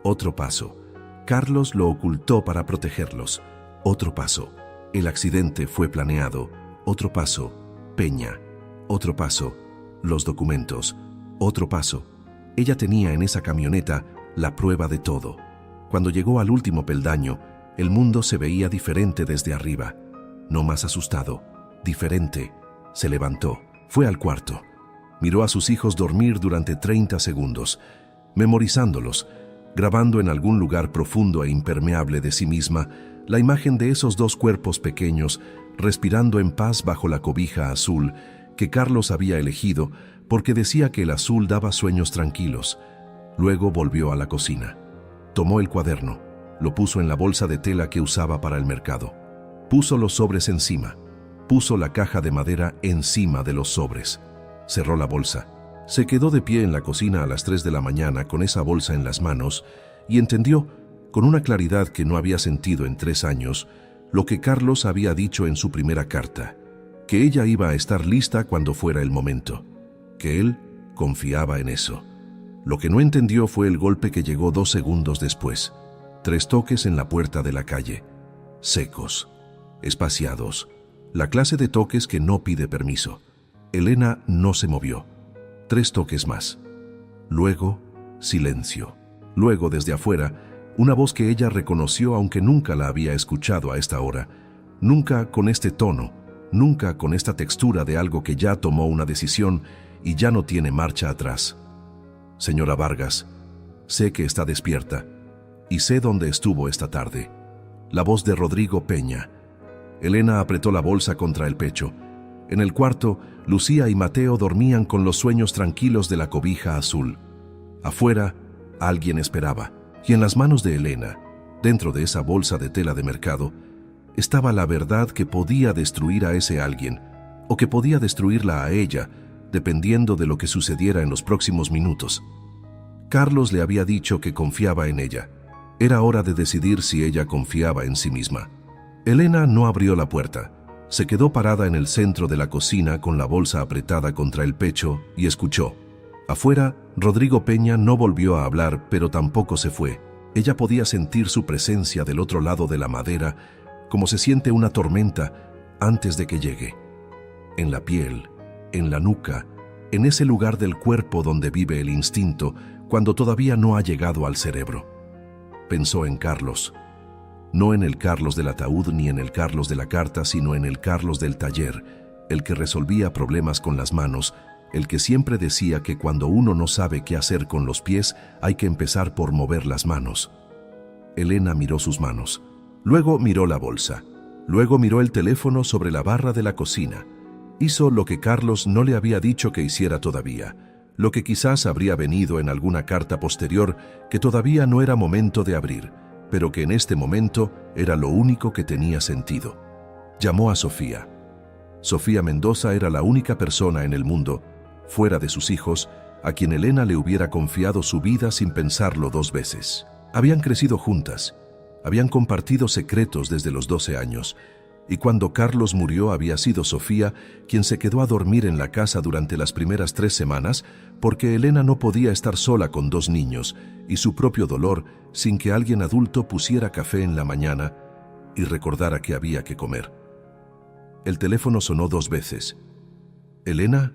Otro paso. Carlos lo ocultó para protegerlos. Otro paso. El accidente fue planeado. Otro paso. Peña. Otro paso. Los documentos. Otro paso. Ella tenía en esa camioneta la prueba de todo. Cuando llegó al último peldaño, el mundo se veía diferente desde arriba. No más asustado. Diferente. Se levantó. Fue al cuarto. Miró a sus hijos dormir durante 30 segundos, memorizándolos, grabando en algún lugar profundo e impermeable de sí misma la imagen de esos 2 cuerpos pequeños respirando en paz bajo la cobija azul que Carlos había elegido porque decía que el azul daba sueños tranquilos. Luego volvió a la cocina. Tomó el cuaderno, lo puso en la bolsa de tela que usaba para el mercado. Puso los sobres encima. Puso la caja de madera encima de los sobres. Cerró la bolsa. Se quedó de pie en la cocina a las 3 de la mañana con esa bolsa en las manos y entendió, con una claridad que no había sentido en 3 años, lo que Carlos había dicho en su primera carta, que ella iba a estar lista cuando fuera el momento, que él confiaba en eso. Lo que no entendió fue el golpe que llegó 2 segundos después. 3 toques en la puerta de la calle, secos, espaciados, la clase de toques que no pide permiso. Elena no se movió. 3 toques más. Luego, silencio. Luego, desde afuera, una voz que ella reconoció aunque nunca la había escuchado a esta hora, nunca con este tono, nunca con esta textura de algo que ya tomó una decisión y ya no tiene marcha atrás. Señora Vargas, sé que está despierta y sé dónde estuvo esta tarde. La voz de Rodrigo Peña. Elena apretó la bolsa contra el pecho. En el cuarto, Lucía y Mateo dormían con los sueños tranquilos de la cobija azul. Afuera, alguien esperaba, y en las manos de Elena, dentro de esa bolsa de tela de mercado, estaba la verdad que podía destruir a ese alguien, o que podía destruirla a ella, dependiendo de lo que sucediera en los próximos minutos. Carlos le había dicho que confiaba en ella. Era hora de decidir si ella confiaba en sí misma. Elena no abrió la puerta. Se quedó parada en el centro de la cocina con la bolsa apretada contra el pecho y escuchó. Afuera, Rodrigo Peña no volvió a hablar, pero tampoco se fue. Ella podía sentir su presencia del otro lado de la madera, como se siente una tormenta antes de que llegue. En la piel, en la nuca, en ese lugar del cuerpo donde vive el instinto cuando todavía no ha llegado al cerebro. Pensó en Carlos. No en el Carlos del ataúd ni en el Carlos de la carta, sino en el Carlos del taller, el que resolvía problemas con las manos, el que siempre decía que cuando uno no sabe qué hacer con los pies, hay que empezar por mover las manos. Elena miró sus manos. Luego miró la bolsa. Luego miró el teléfono sobre la barra de la cocina. Hizo lo que Carlos no le había dicho que hiciera todavía, lo que quizás habría venido en alguna carta posterior que todavía no era momento de abrir, pero que en este momento era lo único que tenía sentido. Llamó a Sofía. Sofía Mendoza era la única persona en el mundo, fuera de sus hijos, a quien Elena le hubiera confiado su vida sin pensarlo 2 veces. Habían crecido juntas, habían compartido secretos desde los 12 años, y cuando Carlos murió había sido Sofía quien se quedó a dormir en la casa durante las primeras 3 semanas porque Elena no podía estar sola con 2 niños y su propio dolor sin que alguien adulto pusiera café en la mañana y recordara que había que comer. El teléfono sonó 2 veces. «¿Elena?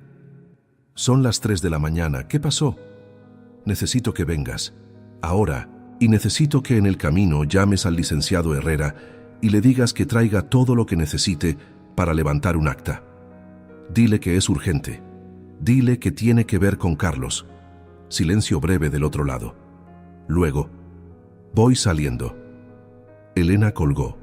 Son las 3 de la mañana. ¿Qué pasó? Necesito que vengas. Ahora. Y necesito que en el camino llames al licenciado Herrera y le digas que traiga todo lo que necesite para levantar un acta. Dile que es urgente. Dile que tiene que ver con Carlos». Silencio breve del otro lado. Luego, «Voy saliendo». Elena colgó.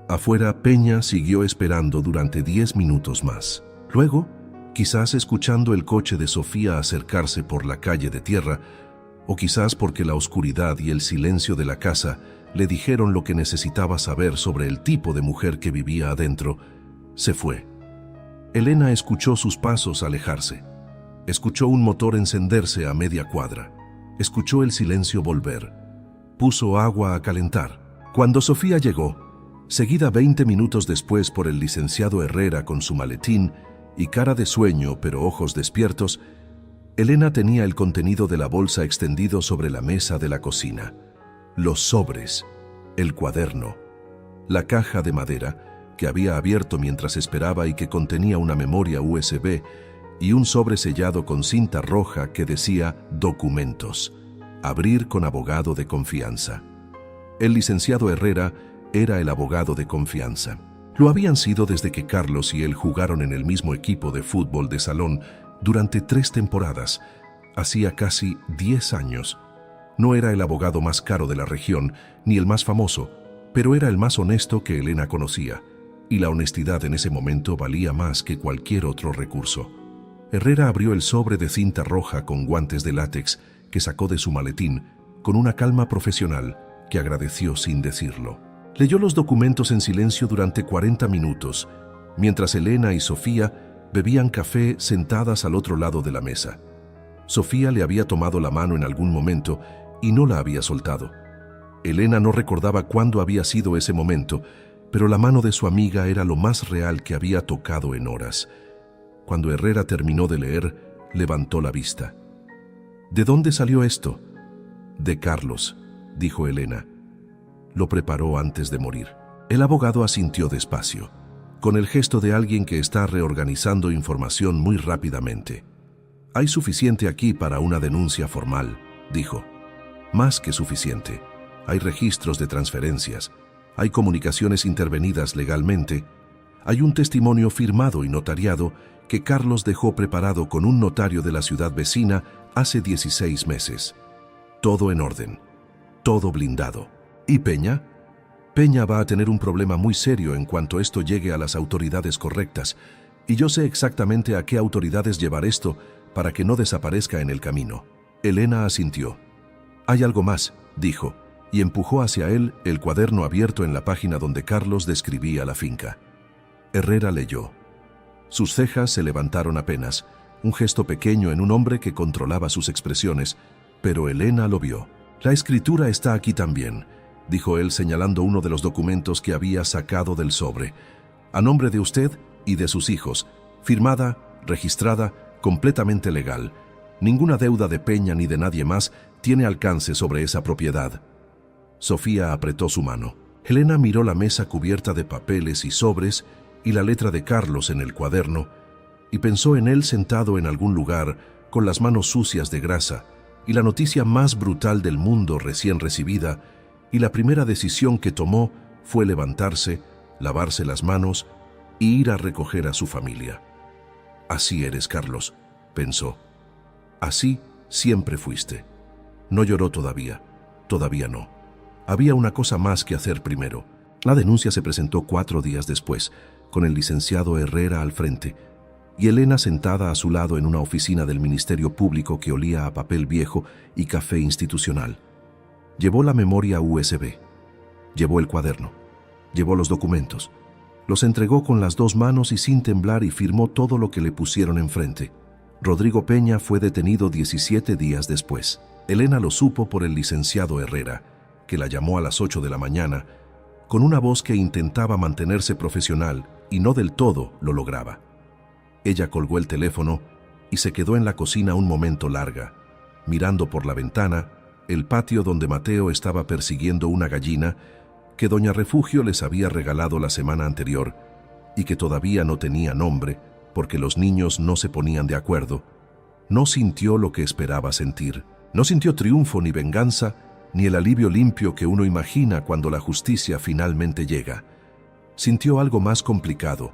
Afuera, Peña siguió esperando durante 10 minutos más. Luego, quizás escuchando el coche de Sofía acercarse por la calle de tierra, o quizás porque la oscuridad y el silencio de la casa le dijeron lo que necesitaba saber sobre el tipo de mujer que vivía adentro, se fue. Elena escuchó sus pasos alejarse. Escuchó un motor encenderse a media cuadra. Escuchó el silencio volver. Puso agua a calentar. Cuando Sofía llegó, seguida 20 minutos después por el licenciado Herrera con su maletín y cara de sueño pero ojos despiertos, Elena tenía el contenido de la bolsa extendido sobre la mesa de la cocina. Los sobres, el cuaderno, la caja de madera que había abierto mientras esperaba y que contenía una memoria USB y un sobre sellado con cinta roja que decía «Documentos. Abrir con abogado de confianza». El licenciado Herrera era el abogado de confianza. Lo habían sido desde que Carlos y él jugaron en el mismo equipo de fútbol de salón durante 3 temporadas, hacía casi 10 años. No era el abogado más caro de la región, ni el más famoso, pero era el más honesto que Elena conocía, y la honestidad en ese momento valía más que cualquier otro recurso. Herrera abrió el sobre de cinta roja con guantes de látex que sacó de su maletín, con una calma profesional que agradeció sin decirlo. Leyó los documentos en silencio durante 40 minutos, mientras Elena y Sofía bebían café sentadas al otro lado de la mesa. Sofía le había tomado la mano en algún momento y no la había soltado. Elena no recordaba cuándo había sido ese momento, pero la mano de su amiga era lo más real que había tocado en horas. Cuando Herrera terminó de leer, levantó la vista. «¿De dónde salió esto?» «De Carlos», dijo Elena. «Lo preparó antes de morir». El abogado asintió despacio, con el gesto de alguien que está reorganizando información muy rápidamente. «Hay suficiente aquí para una denuncia formal», dijo. «Más que suficiente. Hay registros de transferencias, hay comunicaciones intervenidas legalmente, hay un testimonio firmado y notariado que Carlos dejó preparado con un notario de la ciudad vecina hace 16 meses. Todo en orden, todo blindado. ¿Y Peña? Peña va a tener un problema muy serio en cuanto esto llegue a las autoridades correctas, y yo sé exactamente a qué autoridades llevar esto para que no desaparezca en el camino». Elena asintió. «Hay algo más», dijo, y empujó hacia él el cuaderno abierto en la página donde Carlos describía la finca. Herrera leyó. Sus cejas se levantaron apenas, un gesto pequeño en un hombre que controlaba sus expresiones, pero Elena lo vio. «La escritura está aquí también», dijo él señalando uno de los documentos que había sacado del sobre. «A nombre de usted y de sus hijos, firmada, registrada, completamente legal. Ninguna deuda de Peña ni de nadie más tiene alcance sobre esa propiedad». Sofía apretó su mano. Elena miró la mesa cubierta de papeles y sobres y la letra de Carlos en el cuaderno, y pensó en él sentado en algún lugar con las manos sucias de grasa, y la noticia más brutal del mundo recién recibida, y la primera decisión que tomó fue levantarse, lavarse las manos y ir a recoger a su familia. Así eres, Carlos, pensó. Así siempre fuiste. No lloró todavía no. Había una cosa más que hacer primero. La denuncia se presentó 4 días después, con el licenciado Herrera al frente, y Elena sentada a su lado en una oficina del Ministerio Público que olía a papel viejo y café institucional. Llevó la memoria USB, llevó el cuaderno, llevó los documentos, los entregó con las 2 manos y sin temblar y firmó todo lo que le pusieron enfrente. Rodrigo Peña fue detenido 17 días después. Elena lo supo por el licenciado Herrera, que la llamó a las 8 de la mañana, con una voz que intentaba mantenerse profesional y no del todo lo lograba. Ella colgó el teléfono y se quedó en la cocina un momento larga, mirando por la ventana el patio donde Mateo estaba persiguiendo una gallina que doña Refugio les había regalado la semana anterior y que todavía no tenía nombre porque los niños no se ponían de acuerdo. No sintió lo que esperaba sentir. No sintió triunfo ni venganza, ni el alivio limpio que uno imagina cuando la justicia finalmente llega. Sintió algo más complicado,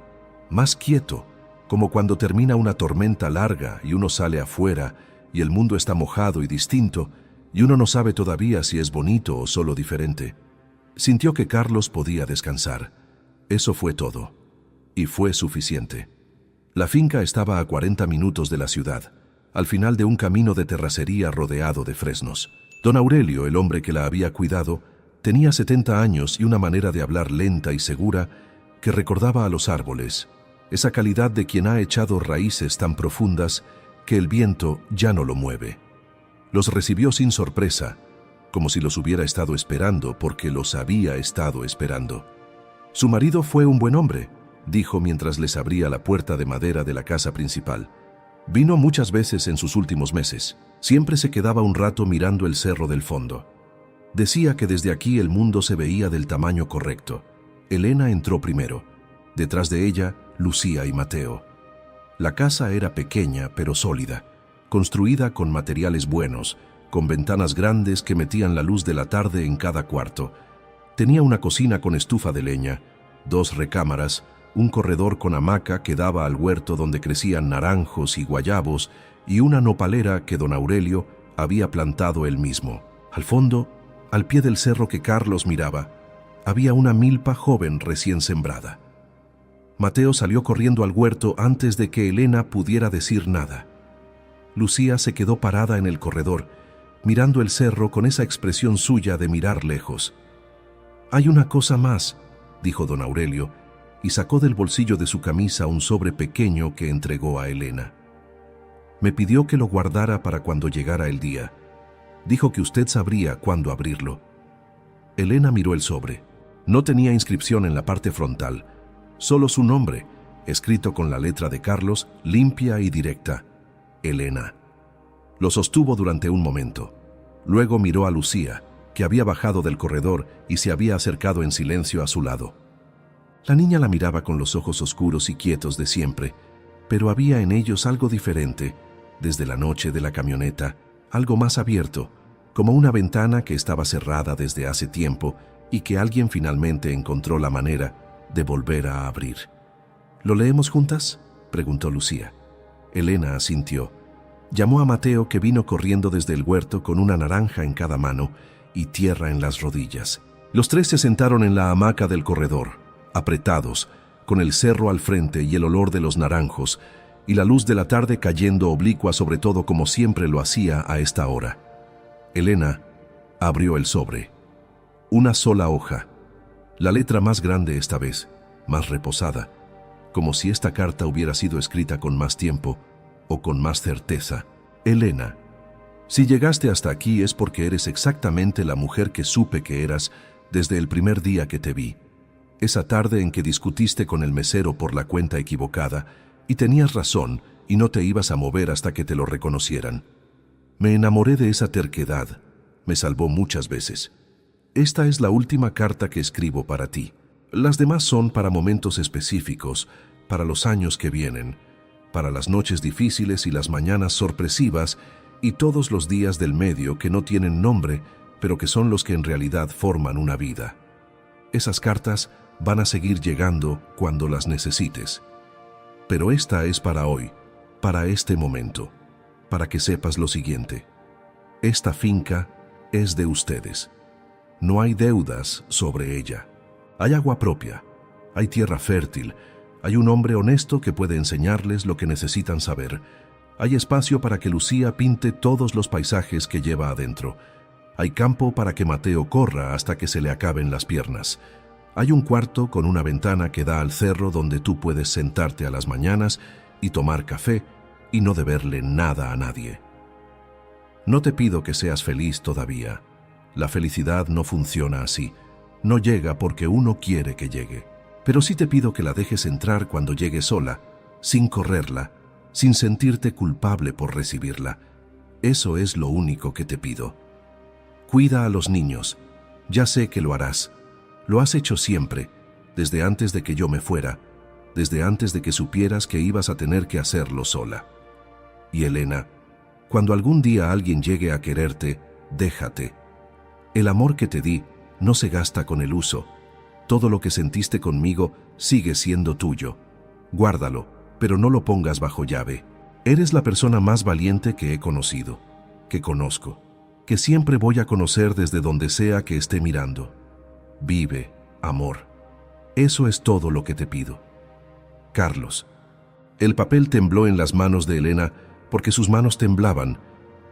más quieto, como cuando termina una tormenta larga y uno sale afuera y el mundo está mojado y distinto, y uno no sabe todavía si es bonito o solo diferente. Sintió que Carlos podía descansar. Eso fue todo. Y fue suficiente. La finca estaba a 40 minutos de la ciudad, al final de un camino de terracería rodeado de fresnos. Don Aurelio, el hombre que la había cuidado, tenía 70 años y una manera de hablar lenta y segura que recordaba a los árboles, esa calidad de quien ha echado raíces tan profundas que el viento ya no lo mueve. Los recibió sin sorpresa, como si los hubiera estado esperando porque los había estado esperando. Su marido fue un buen hombre, dijo mientras les abría la puerta de madera de la casa principal. Vino muchas veces en sus últimos meses. Siempre se quedaba un rato mirando el cerro del fondo. Decía que desde aquí el mundo se veía del tamaño correcto. Elena entró primero. Detrás de ella, Lucía y Mateo. La casa era pequeña pero sólida, construida con materiales buenos, con ventanas grandes que metían la luz de la tarde en cada cuarto. Tenía una cocina con estufa de leña, 2 recámaras, un corredor con hamaca que daba al huerto donde crecían naranjos y guayabos y una nopalera que don Aurelio había plantado él mismo. Al fondo, al pie del cerro que Carlos miraba, había una milpa joven recién sembrada. Mateo salió corriendo al huerto antes de que Elena pudiera decir nada. Lucía se quedó parada en el corredor, mirando el cerro con esa expresión suya de mirar lejos. «Hay una cosa más», dijo don Aurelio, y sacó del bolsillo de su camisa un sobre pequeño que entregó a Elena. «Me pidió que lo guardara para cuando llegara el día. Dijo que usted sabría cuándo abrirlo». Elena miró el sobre. No tenía inscripción en la parte frontal, solo su nombre, escrito con la letra de Carlos, limpia y directa. Elena. Lo sostuvo durante un momento. Luego miró a Lucía, que había bajado del corredor y se había acercado en silencio a su lado. La niña la miraba con los ojos oscuros y quietos de siempre, pero había en ellos algo diferente, desde la noche de la camioneta, algo más abierto, como una ventana que estaba cerrada desde hace tiempo y que alguien finalmente encontró la manera de volver a abrir. ¿Lo leemos juntas?, preguntó Lucía. Elena asintió. Llamó a Mateo, que vino corriendo desde el huerto con una naranja en cada mano y tierra en las rodillas. Los 3 se sentaron en la hamaca del corredor, apretados, con el cerro al frente y el olor de los naranjos, y la luz de la tarde cayendo oblicua sobre todo como siempre lo hacía a esta hora. Elena abrió el sobre. Una sola hoja. La letra más grande esta vez, más reposada, como si esta carta hubiera sido escrita con más tiempo o con más certeza. Elena, si llegaste hasta aquí es porque eres exactamente la mujer que supe que eras desde el primer día que te vi. Esa tarde en que discutiste con el mesero por la cuenta equivocada y tenías razón y no te ibas a mover hasta que te lo reconocieran. Me enamoré de esa terquedad. Me salvó muchas veces. Esta es la última carta que escribo para ti. Las demás son para momentos específicos, para los años que vienen, para las noches difíciles y las mañanas sorpresivas y todos los días del medio que no tienen nombre, pero que son los que en realidad forman una vida. Esas cartas van a seguir llegando cuando las necesites. Pero esta es para hoy, para este momento, para que sepas lo siguiente. Esta finca es de ustedes. No hay deudas sobre ella. Hay agua propia, hay tierra fértil, hay un hombre honesto que puede enseñarles lo que necesitan saber. Hay espacio para que Lucía pinte todos los paisajes que lleva adentro. Hay campo para que Mateo corra hasta que se le acaben las piernas. Hay un cuarto con una ventana que da al cerro donde tú puedes sentarte a las mañanas y tomar café y no deberle nada a nadie. No te pido que seas feliz todavía. La felicidad no funciona así. No llega porque uno quiere que llegue. Pero sí te pido que la dejes entrar cuando llegue sola, sin correrla, sin sentirte culpable por recibirla. Eso es lo único que te pido. Cuida a los niños. Ya sé que lo harás. Lo has hecho siempre, desde antes de que yo me fuera, desde antes de que supieras que ibas a tener que hacerlo sola. Y Elena, cuando algún día alguien llegue a quererte, déjate. El amor que te di no se gasta con el uso. Todo lo que sentiste conmigo sigue siendo tuyo. Guárdalo, pero no lo pongas bajo llave. Eres la persona más valiente que he conocido, que conozco, que siempre voy a conocer desde donde sea que esté mirando. Vive, amor. Eso es todo lo que te pido. Carlos. El papel tembló en las manos de Elena porque sus manos temblaban,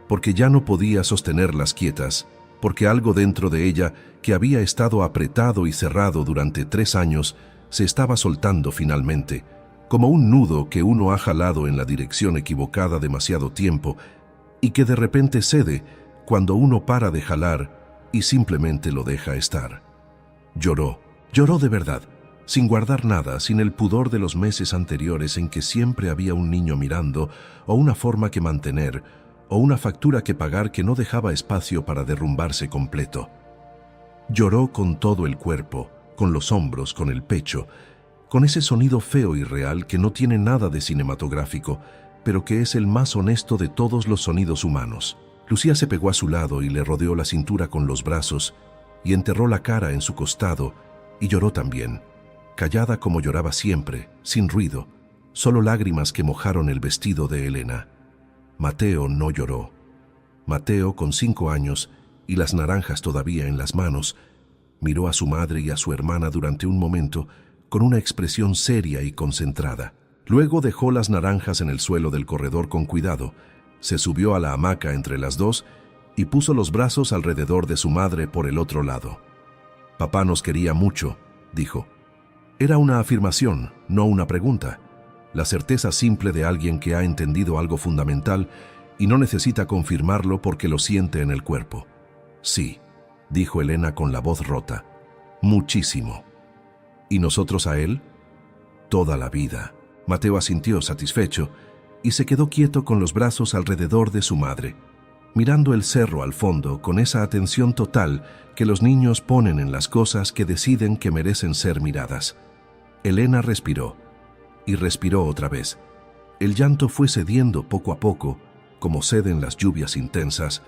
porque ya no podía sostenerlas quietas, porque algo dentro de ella, que había estado apretado y cerrado durante 3 años, se estaba soltando finalmente, como un nudo que uno ha jalado en la dirección equivocada demasiado tiempo y que de repente cede cuando uno para de jalar y simplemente lo deja estar. Lloró de verdad, sin guardar nada, sin el pudor de los meses anteriores en que siempre había un niño mirando, o una forma que mantener, o una factura que pagar que no dejaba espacio para derrumbarse completo. Lloró con todo el cuerpo, con los hombros, con el pecho, con ese sonido feo y real que no tiene nada de cinematográfico, pero que es el más honesto de todos los sonidos humanos. Lucía se pegó a su lado y le rodeó la cintura con los brazos y enterró la cara en su costado y lloró también, callada como lloraba siempre, sin ruido, solo lágrimas que mojaron el vestido de Elena. Mateo no lloró. Mateo, con 5 años y las naranjas todavía en las manos, miró a su madre y a su hermana durante un momento con una expresión seria y concentrada. Luego dejó las naranjas en el suelo del corredor con cuidado, se subió a la hamaca entre las dos y puso los brazos alrededor de su madre por el otro lado. «Papá nos quería mucho», dijo. Era una afirmación, no una pregunta. La certeza simple de alguien que ha entendido algo fundamental y no necesita confirmarlo porque lo siente en el cuerpo. «Sí», dijo Elena con la voz rota. «Muchísimo». «¿Y nosotros a él?» «Toda la vida». Mateo asintió satisfecho y se quedó quieto con los brazos alrededor de su madre, mirando el cerro al fondo con esa atención total que los niños ponen en las cosas que deciden que merecen ser miradas. Elena respiró, y respiró otra vez. El llanto fue cediendo poco a poco, como ceden las lluvias intensas,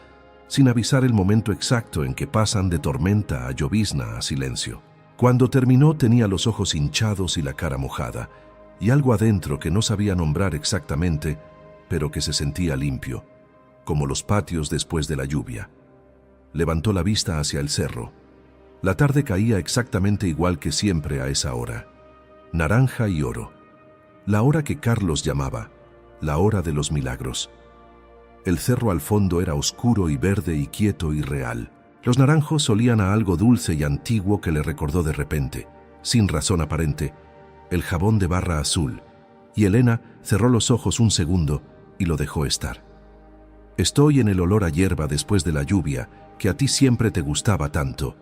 sin avisar el momento exacto en que pasan de tormenta a llovizna a silencio. Cuando terminó tenía los ojos hinchados y la cara mojada, y algo adentro que no sabía nombrar exactamente, pero que se sentía limpio, como los patios después de la lluvia. Levantó la vista hacia el cerro. La tarde caía exactamente igual que siempre a esa hora. Naranja y oro. La hora que Carlos llamaba, la hora de los milagros. El cerro al fondo era oscuro y verde y quieto y real. Los naranjos olían a algo dulce y antiguo que le recordó de repente, sin razón aparente, el jabón de barra azul, y Elena cerró los ojos un segundo y lo dejó estar. «Estoy en el olor a hierba después de la lluvia, que a ti siempre te gustaba tanto»,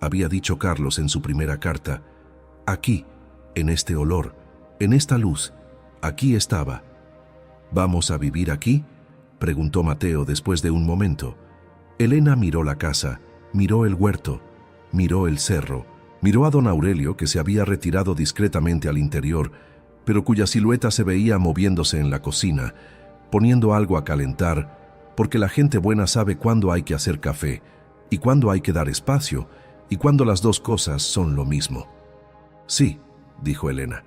había dicho Carlos en su primera carta. «Aquí, en este olor, en esta luz, aquí estaba». «¿Vamos a vivir aquí?», preguntó Mateo después de un momento. Elena miró la casa, miró el huerto, miró el cerro, miró a don Aurelio, que se había retirado discretamente al interior, pero cuya silueta se veía moviéndose en la cocina, poniendo algo a calentar, porque la gente buena sabe cuándo hay que hacer café, y cuándo hay que dar espacio, y cuándo las dos cosas son lo mismo. Sí, dijo Elena.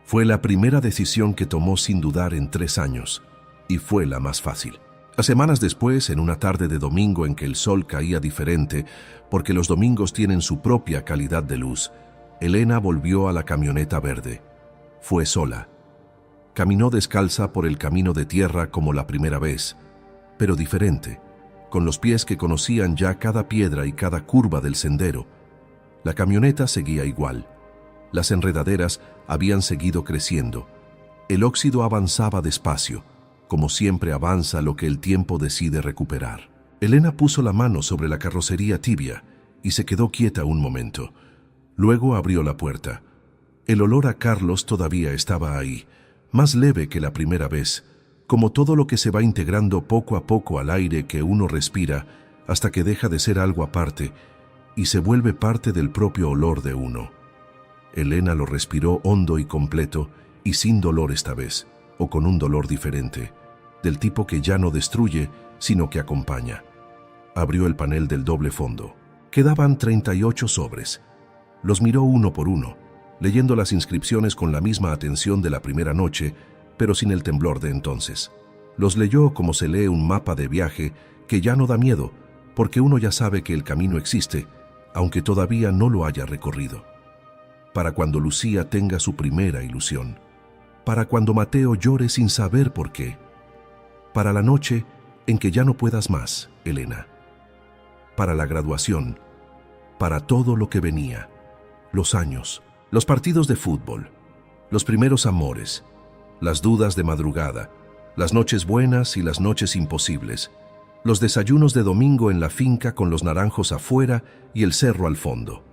Fue la primera decisión que tomó sin dudar en 3 años, y fue la más fácil. Semanas después, en una tarde de domingo en que el sol caía diferente, porque los domingos tienen su propia calidad de luz, Elena volvió a la camioneta verde. Fue sola. Caminó descalza por el camino de tierra como la primera vez, pero diferente, con los pies que conocían ya cada piedra y cada curva del sendero. La camioneta seguía igual. Las enredaderas habían seguido creciendo. El óxido avanzaba despacio, como siempre avanza lo que el tiempo decide recuperar. Elena puso la mano sobre la carrocería tibia y se quedó quieta un momento. Luego abrió la puerta. El olor a Carlos todavía estaba ahí, más leve que la primera vez, como todo lo que se va integrando poco a poco al aire que uno respira hasta que deja de ser algo aparte y se vuelve parte del propio olor de uno. Elena lo respiró hondo y completo y sin dolor esta vez, o con un dolor diferente, del tipo que ya no destruye, sino que acompaña. Abrió el panel del doble fondo. Quedaban 38 sobres. Los miró uno por uno, leyendo las inscripciones con la misma atención de la primera noche, pero sin el temblor de entonces. Los leyó como se lee un mapa de viaje que ya no da miedo, porque uno ya sabe que el camino existe, aunque todavía no lo haya recorrido. Para cuando Lucía tenga su primera ilusión. Para cuando Mateo llore sin saber por qué. Para la noche en que ya no puedas más, Elena. Para la graduación. Para todo lo que venía. Los años. Los partidos de fútbol, los primeros amores, las dudas de madrugada, las noches buenas y las noches imposibles, los desayunos de domingo en la finca con los naranjos afuera y el cerro al fondo.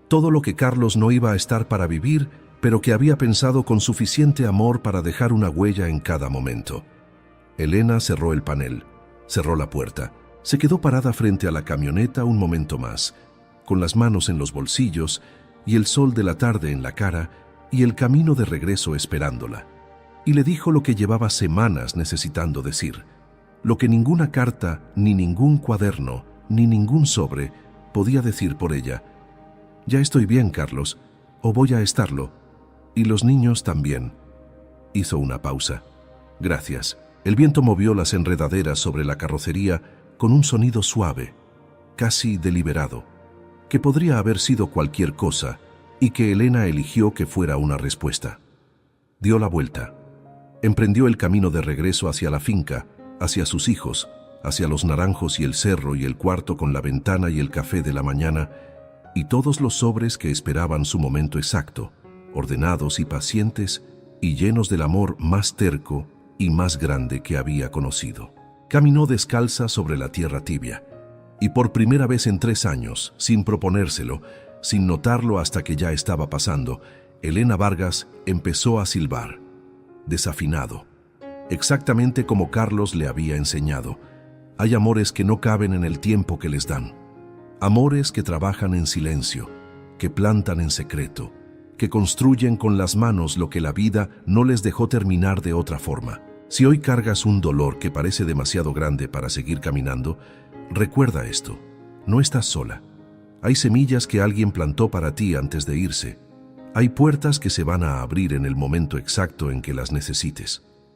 Todo lo que Carlos no iba a estar para vivir, pero que había pensado con suficiente amor para dejar una huella en cada momento. Elena cerró el panel, cerró la puerta, se quedó parada frente a la camioneta un momento más, con las manos en los bolsillos y el sol de la tarde en la cara y el camino de regreso esperándola. Y le dijo lo que llevaba semanas necesitando decir, lo que ninguna carta, ni ningún cuaderno, ni ningún sobre podía decir por ella. Ya estoy bien, Carlos, o voy a estarlo, y los niños también. Hizo una pausa. Gracias. El viento movió las enredaderas sobre la carrocería con un sonido suave, casi deliberado, que podría haber sido cualquier cosa y que Elena eligió que fuera una respuesta. Dio la vuelta. Emprendió el camino de regreso hacia la finca, hacia sus hijos, hacia los naranjos y el cerro y el cuarto con la ventana y el café de la mañana y todos los sobres que esperaban su momento exacto, ordenados y pacientes y llenos del amor más terco y más grande que había conocido. Caminó descalza sobre la tierra tibia. Y por primera vez en 3 años, sin proponérselo, sin notarlo hasta que ya estaba pasando, Elena Vargas empezó a silbar, desafinado, exactamente como Carlos le había enseñado. Hay amores que no caben en el tiempo que les dan. Amores que trabajan en silencio, que plantan en secreto, que construyen con las manos lo que la vida no les dejó terminar de otra forma. Si hoy cargas un dolor que parece demasiado grande para seguir caminando, recuerda esto, no estás sola. Hay semillas que alguien plantó para ti antes de irse. Hay puertas que se van a abrir en el momento exacto en que las necesites.